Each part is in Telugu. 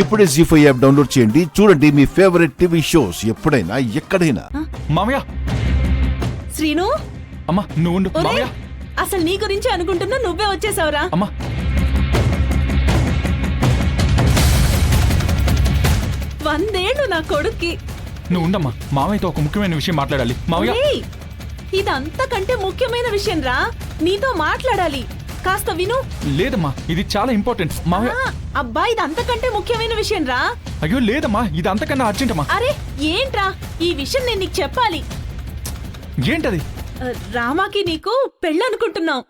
ఇప్పుడే జీ5 యాప్ డౌన్లోడ్ చేయండి. చూడండి మీ ఫేవరెట్ టీవీ షోస్ ఎప్పుడైనా ఎక్కడైనా. మామయ్య శ్రీను, అమ్మా నువ్వు ఉండు. ఒరేయ్, మామయ్య అసలు నీ గురించి అనుకుంటున్నా నువ్వే వచ్చేసావురా. అమ్మా 100 ఏళ్ళు నా కొడుక్కి. నువ్వు ఉండమ్మా, మామయ్యతో ఒక ముఖ్యమైన విషయం మాట్లాడాలి. మామయ్య ఒరేయ్, ఇదంతకంటే ముఖ్యమైన విషయం రా. నీతో మాట్లాడాలి, కాస్త విను. లేదమ్మా, ఇది చాలా ఇంపార్టెంట్. మామయ్య అబ్బా, ఇది అంతకంటే ముఖ్యమైన విషయం రా. అయ్యో లేదమ్మా, ఇది అంతకన్నా అర్జెంట్ అమ్మా. అరే ఏంట్రా, ఈ విషయం నేను నీకు చెప్పాలి. ఏంటది? రామాకి నీకు పెళ్ళనుకుంటున్నావు.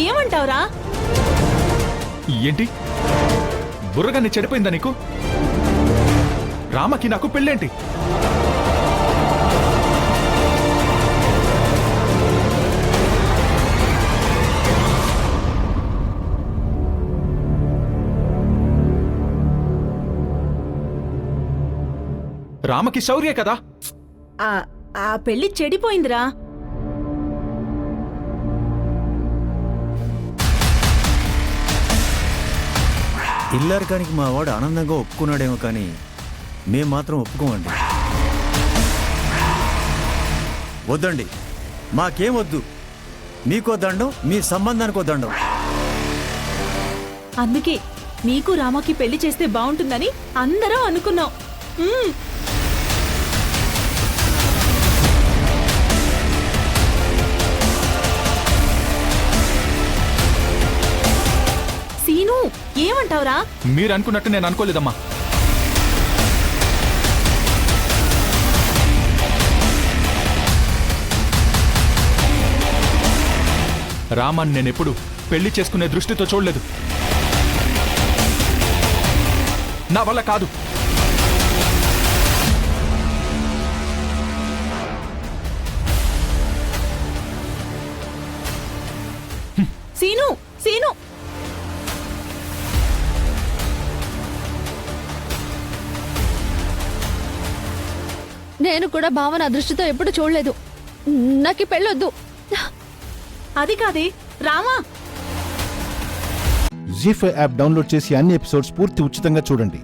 ఏమంటావురా? ఏంటి బుర్రగాన్ని చెడిపోయిందా నీకు? రామకి నాకు పెళ్ళేంటి? రామకి శౌర్య కదా. ఆ పెళ్లి చెడిపోయిందిరా. ఇల్లారకానికి మా వాడు ఆనందంగా ఒప్పుకున్నాడేమో, కానీ మేం మాత్రం ఒప్పుకోమండి. వద్దండి, మాకేం వద్దు. మీకో దండం, మీ సంబంధానికో దండం. అందుకే నీకు రామకి పెళ్లి చేస్తే బాగుంటుందని అందరం అనుకున్నాం. సీను, ఏమంటావురా? మీరు అనుకున్నట్టు నేను అనుకోలేదమ్మా. రామాన్ని నేనెప్పుడు పెళ్లి చేసుకునే దృష్టితో చూడలేదు. నా వల్ల కాదు. సీను, సీను, నేను కూడా భావన దృష్టితో ఎప్పుడు చూడలేదు. నాకు పెళ్ళొద్దు. అది కాదే రామా. జీ5 యాప్ డౌన్లోడ్ చేసి అన్ని ఎపిసోడ్స్ పూర్తి ఉచితంగా చూడండి.